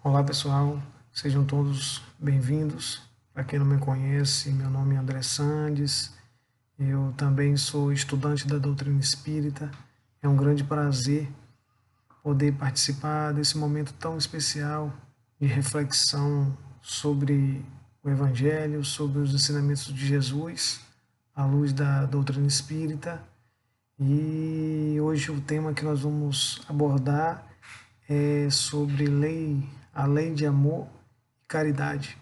Olá pessoal, sejam todos bem-vindos. Para quem não me conhece, meu nome é André Sandes, eu também sou estudante da doutrina espírita. É um grande prazer poder participar desse momento tão especial de reflexão sobre o Evangelho, sobre os ensinamentos de Jesus, à luz da doutrina espírita. E hoje o tema que nós vamos abordar é sobre a lei de amor e caridade.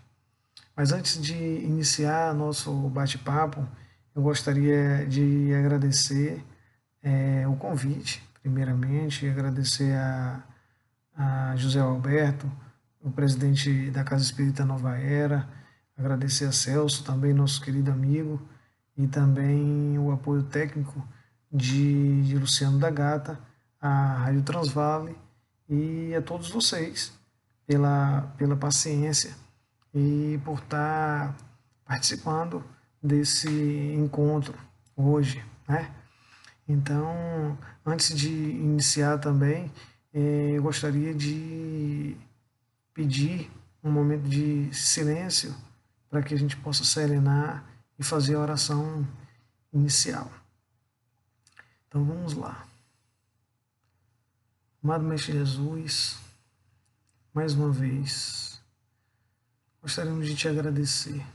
Mas antes de iniciar nosso bate-papo, eu gostaria de agradecer o convite, primeiramente, agradecer a José Alberto, o presidente da Casa Espírita Nova Era, agradecer a Celso, também nosso querido amigo, e também o apoio técnico de Luciano da Gata, a Rádio Transvale e a todos vocês pela paciência e por estar participando desse encontro hoje, né? Então, antes de iniciar também, eu gostaria de pedir um momento de silêncio para que a gente possa serenar e fazer a oração inicial. Então vamos lá. Amado Mestre Jesus, mais uma vez, gostaríamos de te agradecer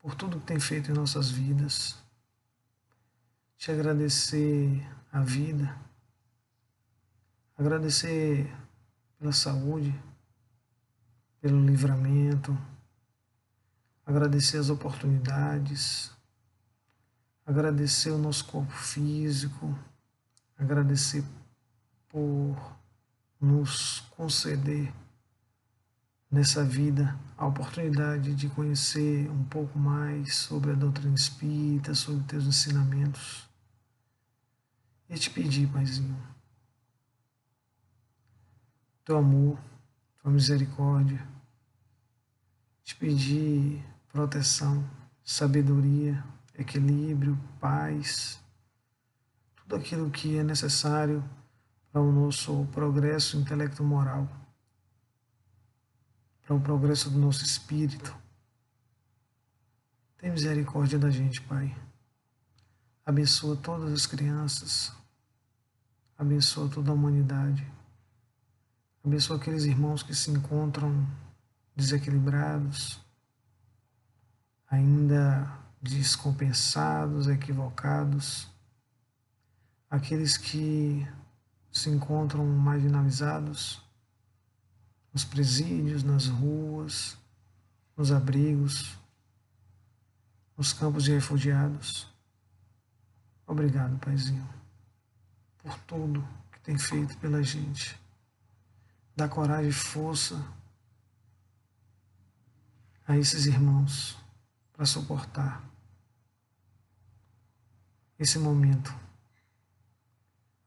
por tudo que tem feito em nossas vidas, te agradecer a vida, agradecer pela saúde, pelo livramento, agradecer as oportunidades, agradecer o nosso corpo físico, agradecer por nos conceder nessa vida a oportunidade de conhecer um pouco mais sobre a doutrina espírita, sobre teus ensinamentos. E te pedir, Paizinho, teu amor, tua misericórdia, te pedir proteção, sabedoria, equilíbrio, paz, tudo aquilo que é necessário para o nosso progresso intelecto-moral, para o progresso do nosso espírito. Tem misericórdia da gente, Pai. Abençoa todas as crianças, abençoa toda a humanidade, abençoa aqueles irmãos que se encontram desequilibrados, ainda descompensados, equivocados, aqueles que se encontram marginalizados nos presídios, nas ruas, nos abrigos, nos campos de refugiados. Obrigado, Paizinho, por tudo que tem feito pela gente. Dá coragem e força a esses irmãos para suportar esse momento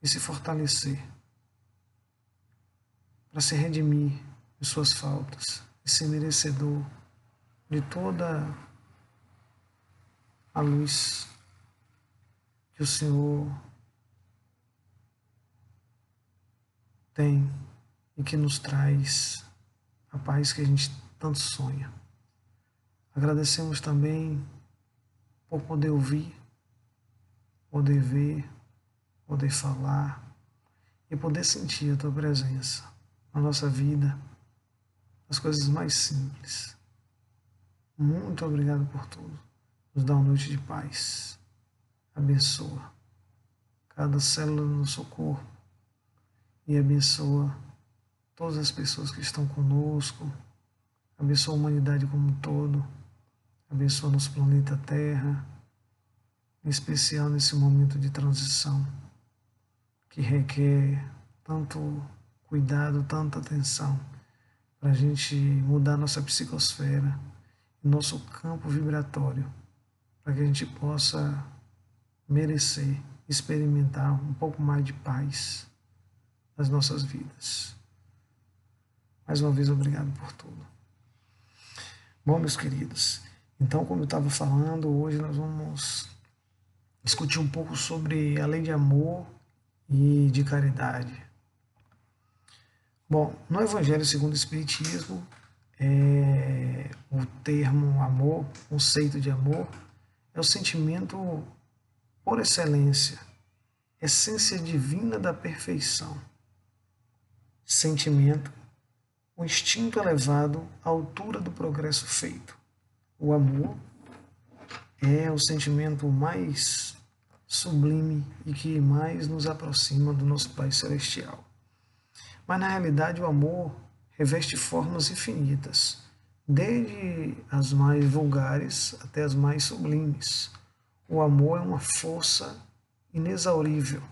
e se fortalecer para se redimir de suas faltas e ser merecedor de toda a luz que o Senhor tem e que nos traz a paz que a gente tanto sonha. Agradecemos também por poder ouvir, poder ver, poder falar e poder sentir a Tua presença na nossa vida, as coisas mais simples. Muito obrigado por tudo. Nos dá uma noite de paz. Abençoa cada célula do nosso corpo e abençoa todas as pessoas que estão conosco. Abençoa a humanidade como um todo. Abençoa nosso planeta Terra, em especial nesse momento de transição, que requer tanto cuidado, tanta atenção, para a gente mudar nossa psicosfera, nosso campo vibratório, para que a gente possa merecer, experimentar um pouco mais de paz nas nossas vidas. Mais uma vez, obrigado por tudo. Bom, meus queridos, então, como eu estava falando, hoje nós vamos discutir um pouco sobre a lei de amor e de caridade. Bom, no Evangelho segundo o Espiritismo, o termo amor, o conceito de amor, é o sentimento por excelência, essência divina da perfeição. Sentimento, o instinto elevado à altura do progresso feito. O amor é o sentimento mais sublime e que mais nos aproxima do nosso Pai Celestial. Mas na realidade o amor reveste formas infinitas, desde as mais vulgares até as mais sublimes. O amor é uma força inexaurível,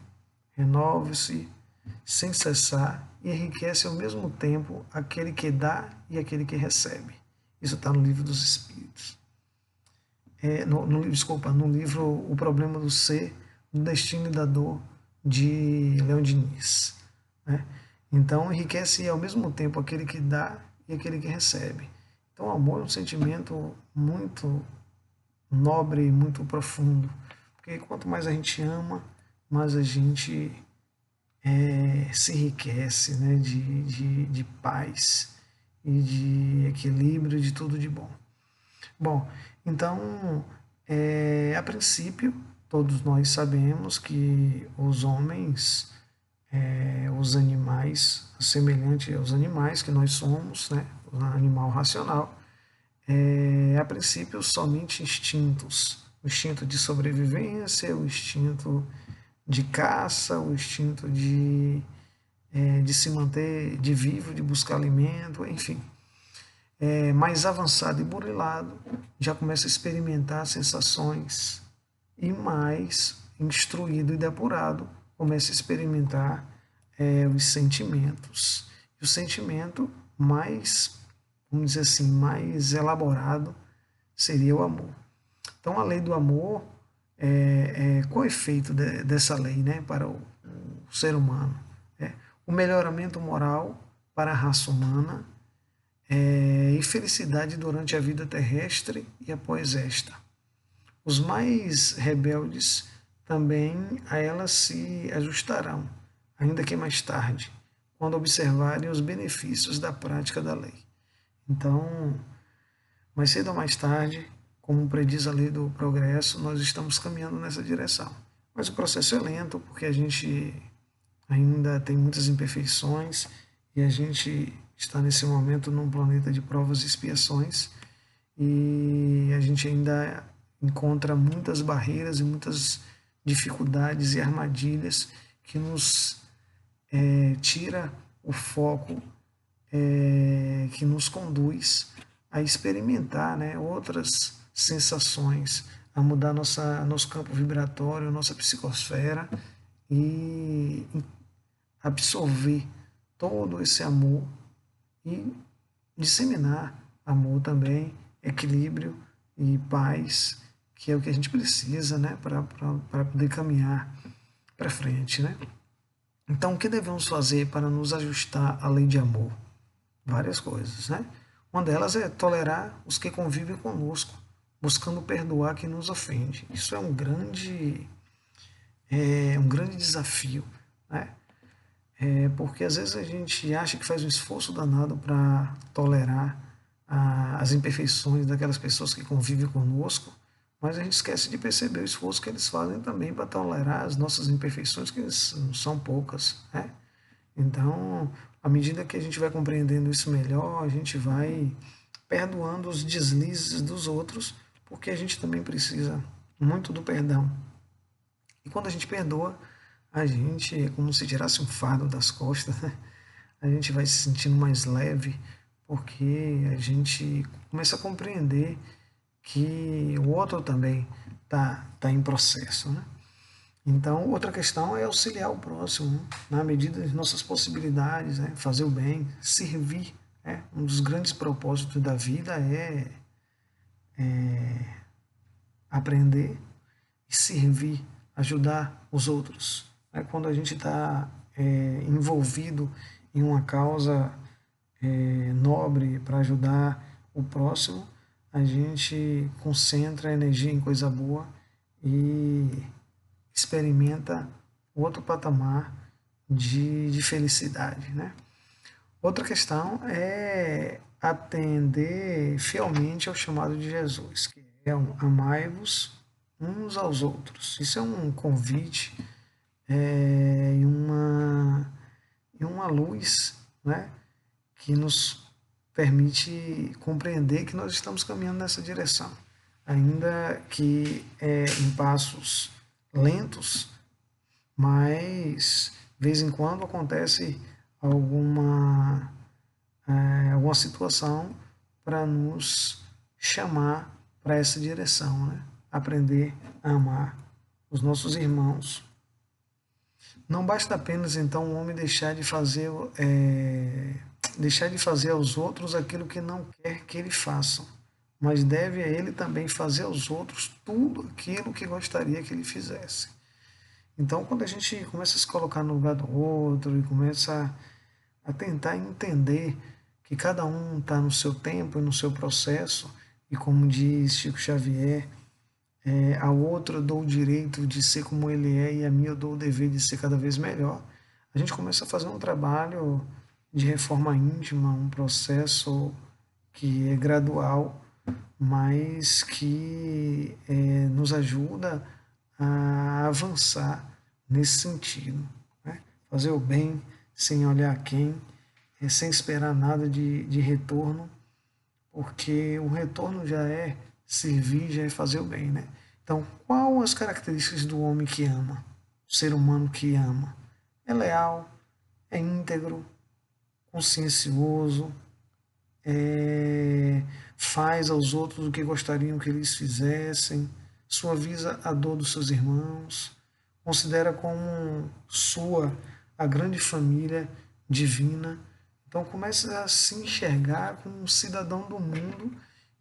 renova-se sem cessar e enriquece ao mesmo tempo aquele que dá e aquele que recebe. Isso está no Livro dos Espíritos. No livro O Problema do Ser, do Destino e da Dor, de Leon Diniz. Né? Então, enriquece ao mesmo tempo aquele que dá e aquele que recebe. Então, o amor é um sentimento muito nobre e muito profundo, porque quanto mais a gente ama, mais a gente se enriquece, né, de paz e de equilíbrio, de tudo de bom. Bom, então, a princípio, todos nós sabemos que os homens, os animais, semelhante aos animais que nós somos, né, o animal racional, a princípio somente instintos, o instinto de sobrevivência, o instinto de caça, o instinto de se manter de vivo, de buscar alimento, enfim. Mais avançado e burilado, já começa a experimentar sensações e mais instruído e depurado, começa a experimentar os sentimentos. E o sentimento mais, vamos dizer assim, mais elaborado seria o amor. Então a lei do amor, qual é o efeito dessa lei, né, para o ser humano? O melhoramento moral para a raça humana, e felicidade durante a vida terrestre e após esta. Os mais rebeldes também a ela se ajustarão, ainda que mais tarde, quando observarem os benefícios da prática da lei. Então, mais cedo ou mais tarde, como prediz a lei do progresso, nós estamos caminhando nessa direção. Mas o processo é lento, porque a gente ainda tem muitas imperfeições e a gente está nesse momento num planeta de provas e expiações e a gente ainda encontra muitas barreiras e muitas dificuldades e armadilhas que nos tira o foco, que nos conduz a experimentar, né, outras sensações, a mudar nosso campo vibratório, nossa psicosfera e absorver todo esse amor e disseminar amor também, equilíbrio e paz, que é o que a gente precisa, né, para poder caminhar para frente, né? Então, o que devemos fazer para nos ajustar à lei de amor? Várias coisas, né? Uma delas é tolerar os que convivem conosco, buscando perdoar quem nos ofende. Isso é um grande desafio, né? Porque às vezes a gente acha que faz um esforço danado para tolerar as imperfeições daquelas pessoas que convivem conosco, mas a gente esquece de perceber o esforço que eles fazem também para tolerar as nossas imperfeições, que não são poucas, né? Então, à medida que a gente vai compreendendo isso melhor, a gente vai perdoando os deslizes dos outros, porque a gente também precisa muito do perdão. E quando a gente perdoa, a gente é como se tirasse um fardo das costas, né? A gente vai se sentindo mais leve, porque a gente começa a compreender que o outro também tá em processo, né? Então, outra questão é auxiliar o próximo, né? Na medida de nossas possibilidades, né? Fazer o bem, servir. Né? Um dos grandes propósitos da vida é aprender e servir, ajudar os outros. Né? Quando a gente está envolvido em uma causa nobre para ajudar o próximo, a gente concentra a energia em coisa boa e experimenta outro patamar de felicidade, né? Outra questão é atender fielmente ao chamado de Jesus, que é amai-vos uns aos outros. Isso é um convite e uma luz, né, que nos permite compreender que nós estamos caminhando nessa direção. Ainda que em passos lentos, mas de vez em quando acontece alguma situação para nos chamar para essa direção, né? Aprender a amar os nossos irmãos. Não basta apenas então o homem deixar de fazer aos outros aquilo que não quer que ele façam, mas deve a ele também fazer aos outros tudo aquilo que gostaria que ele fizesse. Então, quando a gente começa a se colocar no lugar do outro e começa a tentar entender que cada um está no seu tempo e no seu processo, e como diz Chico Xavier, ao outro eu dou o direito de ser como ele é e a mim eu dou o dever de ser cada vez melhor, a gente começa a fazer um trabalho de reforma íntima, um processo que é gradual, mas que nos ajuda a avançar nesse sentido. Né? Fazer o bem sem olhar a quem, sem esperar nada de retorno, porque o retorno já é servir, já é fazer o bem. Né? Então, qual as características do homem que ama? O ser humano que ama? É leal, é íntegro, consciencioso, faz aos outros o que gostariam que eles fizessem, suaviza a dor dos seus irmãos, considera como sua a grande família divina. Então começa a se enxergar como um cidadão do mundo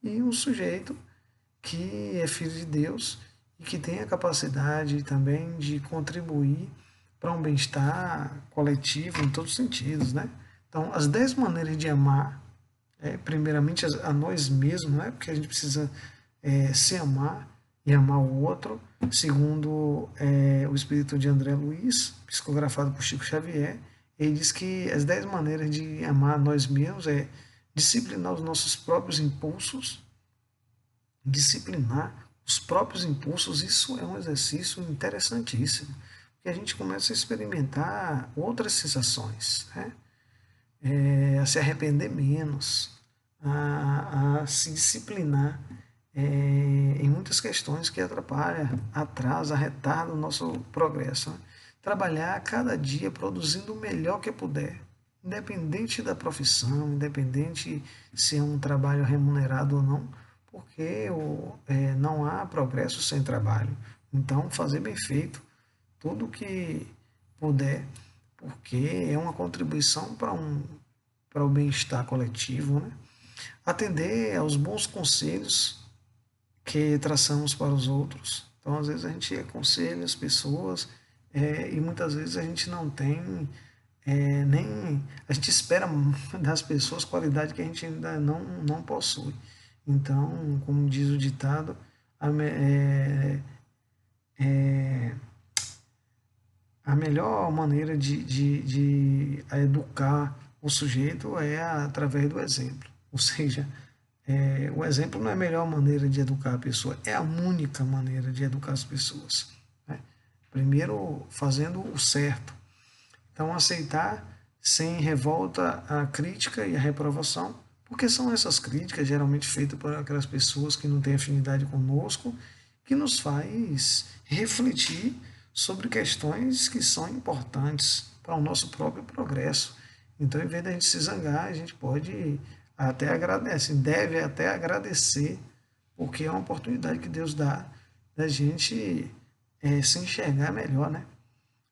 e um sujeito que é filho de Deus e que tem a capacidade também de contribuir para um bem-estar coletivo em todos os sentidos, né? Então, as 10 maneiras de amar, primeiramente a nós mesmos, né? Porque a gente precisa se amar e amar o outro, segundo o espírito de André Luiz, psicografado por Chico Xavier. Ele diz que as 10 maneiras de amar nós mesmos é disciplinar os nossos próprios impulsos, disciplinar os próprios impulsos. Isso é um exercício interessantíssimo, porque a gente começa a experimentar outras sensações, né? A se arrepender menos, a se disciplinar em muitas questões que atrapalham, atrasa, retarda o nosso progresso. Né? Trabalhar cada dia produzindo o melhor que puder, independente da profissão, independente se é um trabalho remunerado ou não, porque não há progresso sem trabalho. Então, fazer bem feito tudo o que puder, porque é uma contribuição para o bem-estar coletivo, né? Atender aos bons conselhos que traçamos para os outros. Então, às vezes, a gente aconselha as pessoas e muitas vezes a gente não tem nem. A gente espera das pessoas qualidade que a gente ainda não possui. Então, como diz o ditado, a melhor maneira de educar o sujeito é através do exemplo. Ou seja, o exemplo não é a melhor maneira de educar a pessoa, é a única maneira de educar as pessoas. Né? Primeiro, fazendo o certo. Então, aceitar sem revolta a crítica e a reprovação, porque são essas críticas geralmente feitas por aquelas pessoas que não têm afinidade conosco, que nos faz refletir sobre questões que são importantes para o nosso próprio progresso. Então, em vez de a gente se zangar, a gente pode até agradecer, deve até agradecer, porque é uma oportunidade que Deus dá da gente se enxergar melhor, né?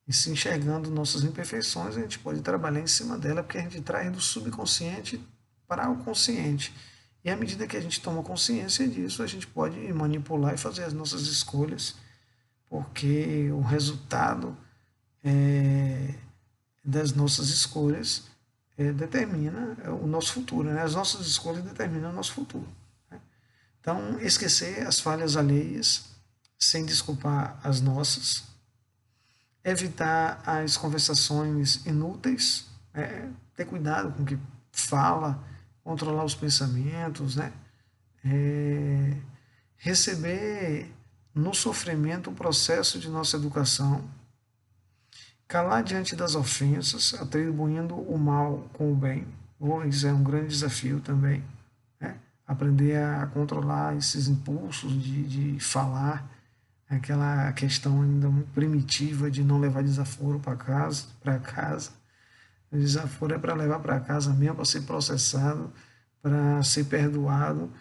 E se enxergando nossas imperfeições, a gente pode trabalhar em cima dela, porque a gente traz do subconsciente para o consciente. E à medida que a gente toma consciência disso, a gente pode manipular e fazer as nossas escolhas, porque o resultado das nossas escolhas determina o nosso futuro. Né? As nossas escolhas determinam o nosso futuro. Né? Então, esquecer as falhas alheias, sem desculpar as nossas, evitar as conversações inúteis, ter cuidado com o que fala, controlar os pensamentos, né? Receber no sofrimento o processo de nossa educação, calar diante das ofensas, atribuindo o mal com o bem. Isso é um grande desafio também, né? Aprender a controlar esses impulsos de falar, aquela questão ainda muito primitiva de não levar desaforo para casa. O desaforo é para levar para casa mesmo, para ser processado, para ser perdoado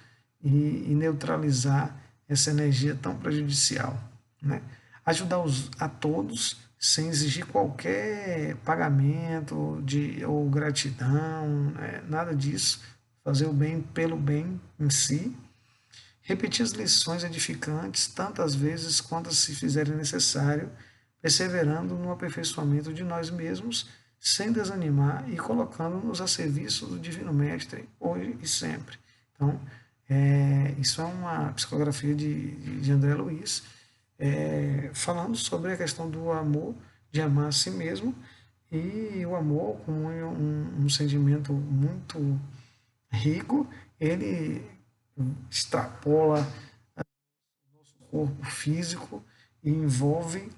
e neutralizar essa energia tão prejudicial, né? Ajudar a todos sem exigir qualquer pagamento ou gratidão, né? Nada disso. Fazer o bem pelo bem em si. Repetir as lições edificantes tantas vezes quantas se fizerem necessário, perseverando no aperfeiçoamento de nós mesmos, sem desanimar e colocando-nos a serviço do Divino Mestre, hoje e sempre. Então, isso é uma psicografia de André Luiz, falando sobre a questão do amor, de amar a si mesmo, e o amor como um sentimento muito rico, ele extrapola o nosso corpo físico e envolve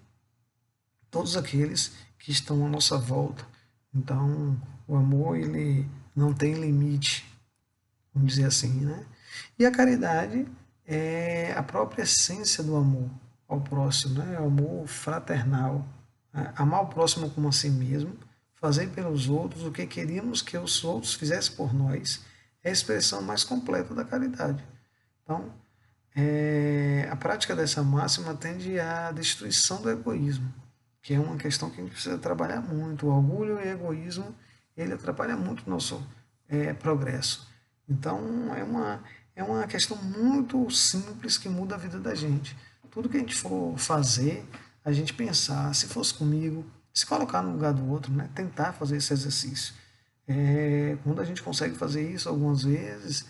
todos aqueles que estão à nossa volta. Então, o amor, ele não tem limite, vamos dizer assim, né? E a caridade é a própria essência do amor ao próximo, né? É o amor fraternal, né? Amar o próximo como a si mesmo, fazer pelos outros o que queríamos que os outros fizessem por nós, é a expressão mais completa da caridade. Então, a prática dessa máxima tende à destruição do egoísmo, que é uma questão que a gente precisa trabalhar muito. O orgulho e o egoísmo, ele atrapalha muito o nosso progresso. Então, é uma questão muito simples que muda a vida da gente. Tudo que a gente for fazer, a gente pensar, se fosse comigo, se colocar no lugar do outro, né? Tentar fazer esse exercício. Quando a gente consegue fazer isso algumas vezes,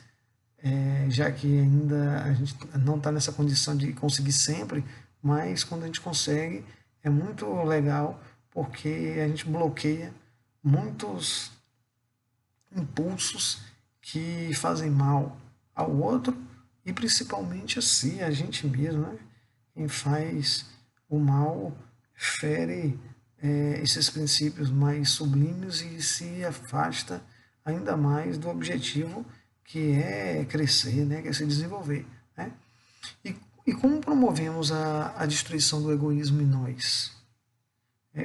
já que ainda a gente não está nessa condição de conseguir sempre, mas quando a gente consegue, é muito legal, porque a gente bloqueia muitos impulsos que fazem mal ao outro e principalmente a si, a gente mesmo, né? Quem faz o mal fere esses princípios mais sublimes e se afasta ainda mais do objetivo que é crescer, né? Que é se desenvolver, né? E como promovemos a destruição do egoísmo em nós?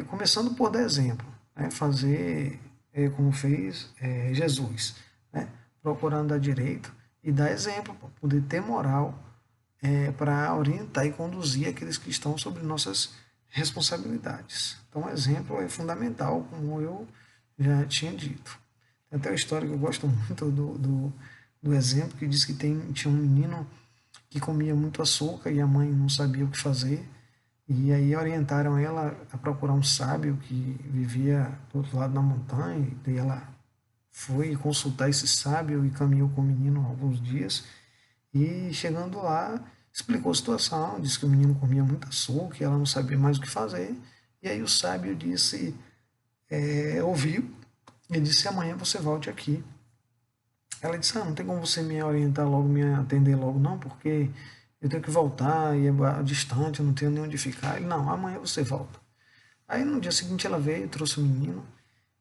Começando por dar exemplo, né? Fazer como fez Jesus, né? Procurando dar direito e dar exemplo, para poder ter moral para orientar e conduzir aqueles que estão sobre nossas responsabilidades. Então, o exemplo é fundamental, como eu já tinha dito. Tem até uma história que eu gosto muito do exemplo, que diz que tinha um menino que comia muito açúcar e a mãe não sabia o que fazer. E aí orientaram ela a procurar um sábio que vivia do outro lado da montanha. E ela foi consultar esse sábio e caminhou com o menino alguns dias. E chegando lá, explicou a situação, disse que o menino comia muito açúcar e ela não sabia mais o que fazer. E aí o sábio disse, ouviu, e disse, amanhã você volte aqui. Ela disse, não tem como você me orientar logo, me atender logo, não, porque eu tenho que voltar e é distante, eu não tenho nem onde ficar. Ele, não, amanhã você volta. Aí no dia seguinte ela veio, trouxe o menino,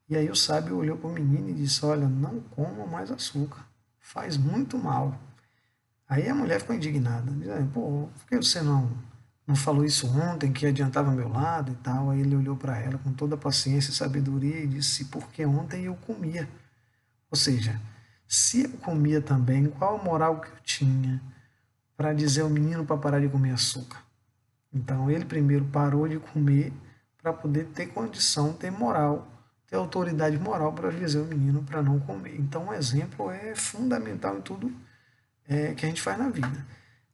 e aí o sábio olhou para o menino e disse, olha, não coma mais açúcar, faz muito mal. Aí a mulher ficou indignada, dizendo, pô, por que você não falou isso ontem, que adiantava meu lado e tal? Aí ele olhou para ela com toda a paciência e sabedoria e disse, porque ontem eu comia. Ou seja, se eu comia também, qual a moral que eu tinha para dizer ao menino para parar de comer açúcar? Então ele primeiro parou de comer para poder ter condição, ter moral, ter autoridade moral para dizer ao menino para não comer. Então o exemplo é fundamental em tudo que a gente faz na vida.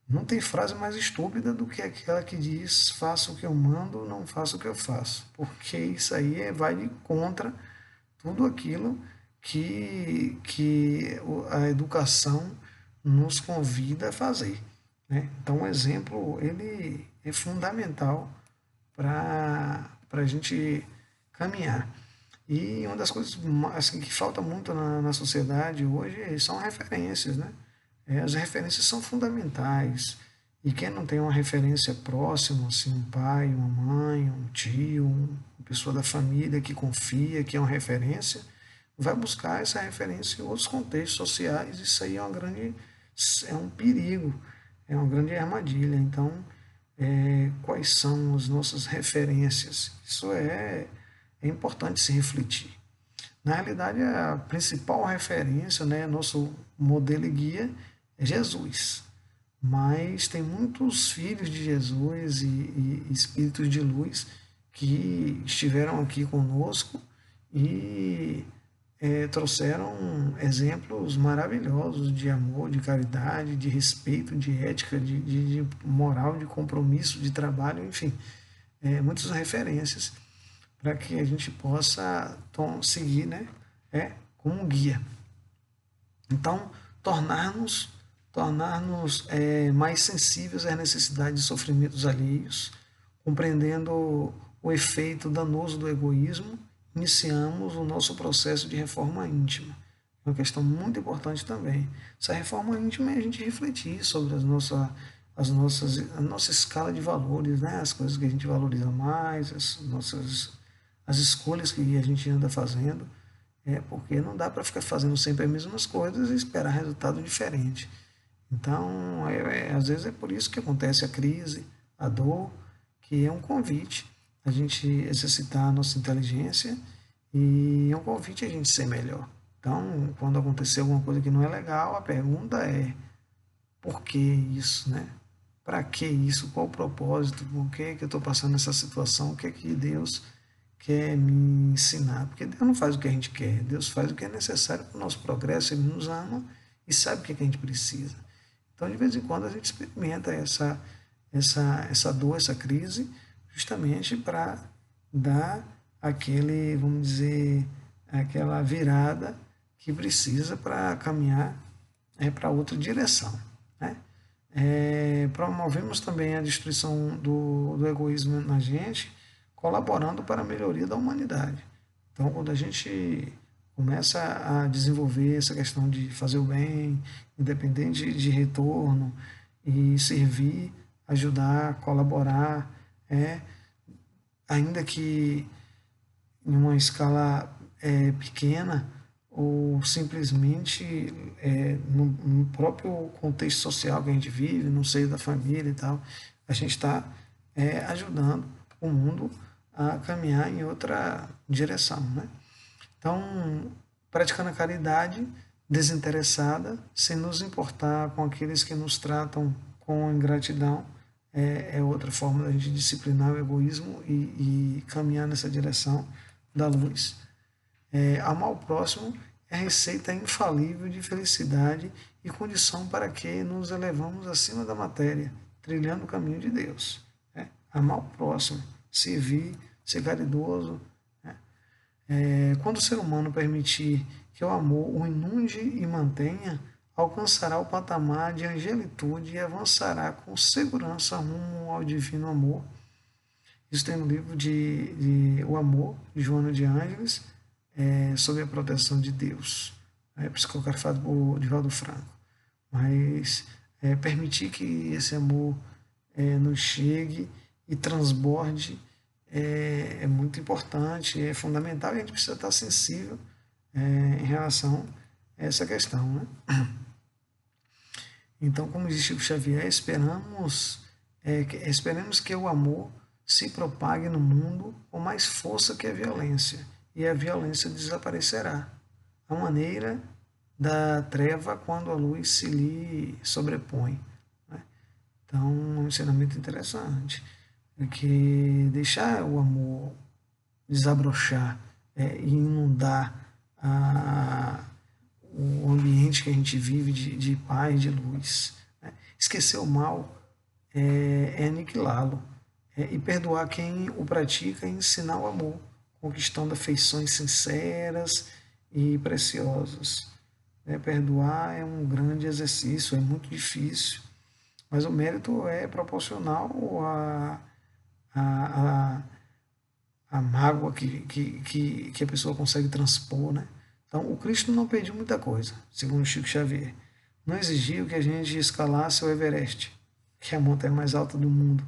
Não tem frase mais estúpida do que aquela que diz faça o que eu mando, não faça o que eu faço. Porque isso aí vai de contra tudo aquilo que a educação nos convida a fazer, né? Então o exemplo ele é fundamental para a gente caminhar. E uma das coisas assim, que falta muito na sociedade hoje são referências, né? As referências são fundamentais. E quem não tem uma referência próxima, assim, um pai, uma mãe, um tio, uma pessoa da família que confia, que é uma referência, vai buscar essa referência em outros contextos sociais. Isso aí é um perigo, é uma grande armadilha. Então, quais são as nossas referências? Isso é importante se refletir. Na realidade, a principal referência, né, nosso modelo e guia é Jesus. Mas tem muitos filhos de Jesus e espíritos de luz que estiveram aqui conosco e trouxeram exemplos maravilhosos de amor, de caridade, de respeito, de ética, de moral, de compromisso, de trabalho, enfim, muitas referências para que a gente possa seguir, né, como um guia. Então, tornar-nos mais sensíveis às necessidades e sofrimentos alheios, compreendendo o efeito danoso do egoísmo, iniciamos o nosso processo de reforma íntima. É uma questão muito importante também. Essa reforma íntima é a gente refletir sobre a nossa escala de valores, né? As coisas que a gente valoriza mais, as escolhas que a gente anda fazendo, porque não dá para ficar fazendo sempre as mesmas coisas e esperar resultado diferente. Então, às vezes é por isso que acontece a crise, a dor, que é um convite a gente exercitar a nossa inteligência e é um convite a gente ser melhor. Então, quando acontecer alguma coisa que não é legal, a pergunta é: por que isso, né? Para que isso? Qual o propósito? Por que eu estou passando essa situação? O que é que Deus quer me ensinar? Porque Deus não faz o que a gente quer, Deus faz o que é necessário para o nosso progresso, Ele nos ama e sabe o que a gente precisa. Então, de vez em quando, a gente experimenta essa dor, essa crise, justamente para dar aquele, vamos dizer, aquela virada que precisa para caminhar para outra direção. Né? Promovemos também a destruição do egoísmo na gente, colaborando para a melhoria da humanidade. Então, quando a gente começa a desenvolver essa questão de fazer o bem, independente de retorno, e servir, ajudar, colaborar, ainda que em uma escala pequena, ou simplesmente no próprio contexto social que a gente vive, no seio da família e tal, a gente está ajudando o mundo a caminhar em outra direção, né? Então, praticando a caridade desinteressada, sem nos importar com aqueles que nos tratam com ingratidão, é outra forma da gente disciplinar o egoísmo e caminhar nessa direção da luz. Amar o próximo é a receita infalível de felicidade e condição para que nos elevamos acima da matéria, trilhando o caminho de Deus. Amar o próximo, servir, ser caridoso. Quando o ser humano permitir que o amor o inunde e mantenha, alcançará o patamar de angelitude e avançará com segurança rumo ao divino amor. Isso tem no livro de O Amor, de Joana de Ângeles, sob a proteção de Deus. Por isso que eu quero falar por Divaldo Franco. Mas permitir que esse amor nos chegue e transborde é muito importante, é fundamental e a gente precisa estar sensível em relação a essa questão. Né? Então, como diz Chico Xavier, esperemos que o amor se propague no mundo com mais força que a violência, e a violência desaparecerá, à maneira da treva quando a luz se lhe sobrepõe. Né? Então, um ensinamento interessante é que deixar o amor desabrochar e inundar o ambiente que a gente vive de paz, de luz. Né? Esquecer o mal é aniquilá-lo. E perdoar quem o pratica e ensinar o amor, conquistando afeições sinceras e preciosas. Perdoar é um grande exercício, é muito difícil, mas o mérito é proporcional a mágoa que a pessoa consegue transpor, né? Então, o Cristo não pediu muita coisa, segundo Chico Xavier. Não exigiu que a gente escalasse o Everest, que é a montanha mais alta do mundo,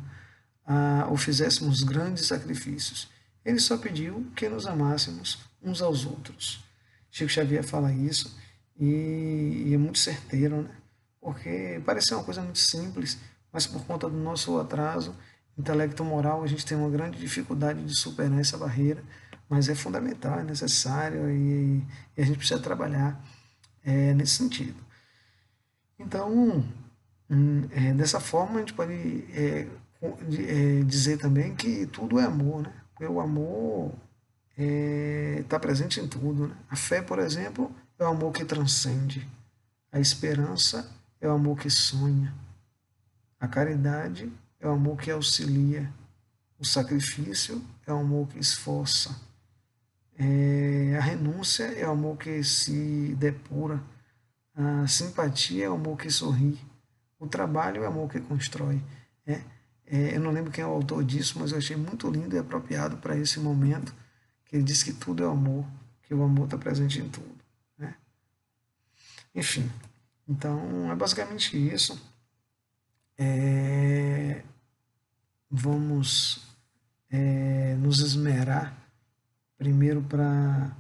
ou fizéssemos grandes sacrifícios. Ele só pediu que nos amássemos uns aos outros. Chico Xavier fala isso e é muito certeiro, né? Porque parece ser uma coisa muito simples, mas por conta do nosso atraso intelecto-moral, a gente tem uma grande dificuldade de superar essa barreira, mas é fundamental, é necessário e a gente precisa trabalhar nesse sentido. Então, dessa forma, a gente pode dizer também que tudo é amor, né? Porque o amor está presente em tudo, né? A fé, por exemplo, é o amor que transcende. A esperança é o amor que sonha. A caridade é o amor que auxilia. O sacrifício é o amor que esforça. A renúncia é o amor que se depura. A simpatia é o amor que sorri. O trabalho é o amor que constrói. Eu não lembro quem é o autor disso, mas eu achei muito lindo e apropriado para esse momento, que ele diz que tudo é amor, que o amor está presente em tudo. Né? Enfim, então é basicamente isso. Vamos nos esmerar primeiro para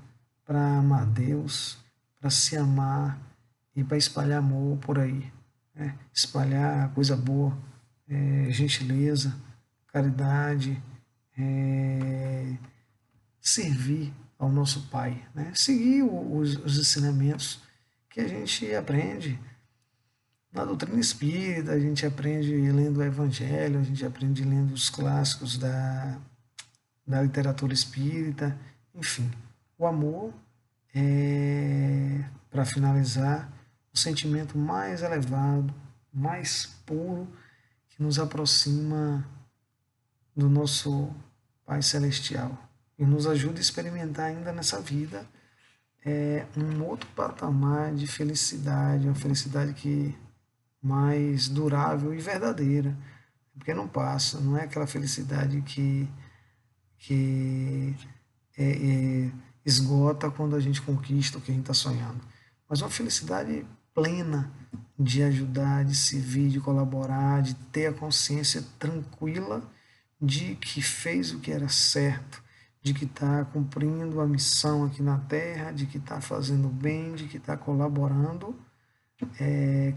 amar Deus, para se amar e para espalhar amor por aí. Né? Espalhar coisa boa, gentileza, caridade, servir ao nosso Pai, né? Seguir os ensinamentos que a gente aprende na doutrina espírita, a gente aprende lendo o Evangelho, a gente aprende lendo os clássicos da literatura espírita, enfim. O amor é, para finalizar, o sentimento mais elevado, mais puro, que nos aproxima do nosso Pai Celestial e nos ajuda a experimentar ainda nessa vida um outro patamar de felicidade, uma felicidade que mais durável e verdadeira, porque não passa, não é aquela felicidade que esgota quando a gente conquista o que a gente está sonhando, mas uma felicidade plena de ajudar, de servir, de colaborar, de ter a consciência tranquila de que fez o que era certo, de que está cumprindo a missão aqui na Terra, de que está fazendo bem, de que está colaborando,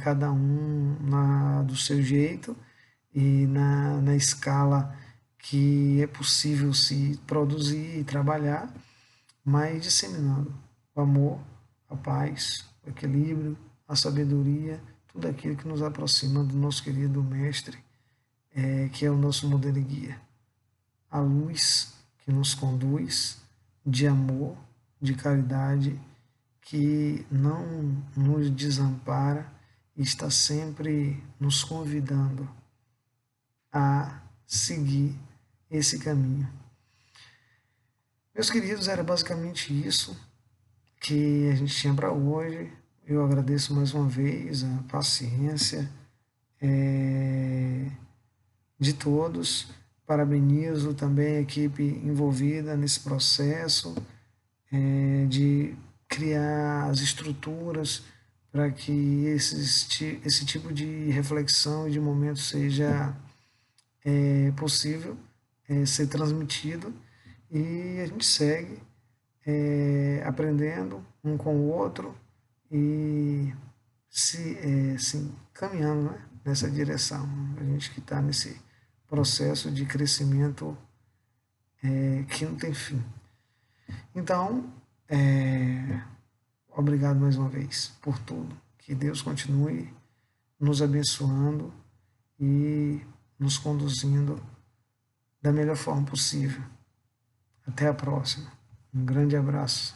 cada um do seu jeito e na escala que é possível se produzir e trabalhar, mas disseminando o amor, a paz, o equilíbrio, a sabedoria, tudo aquilo que nos aproxima do nosso querido Mestre, que é o nosso modelo e guia. A luz que nos conduz de amor, de caridade, que não nos desampara e está sempre nos convidando a seguir esse caminho. Meus queridos, era basicamente isso que a gente tinha para hoje. Eu agradeço mais uma vez a paciência de todos. Parabenizo também a equipe envolvida nesse processo de criar as estruturas para que esse tipo de reflexão e de momento seja possível ser transmitido, e a gente segue aprendendo um com o outro e se caminhando, né, nessa direção. A gente que está nesse processo de crescimento que não tem fim. Então, obrigado mais uma vez por tudo. Que Deus continue nos abençoando e nos conduzindo da melhor forma possível. Até a próxima. Um grande abraço.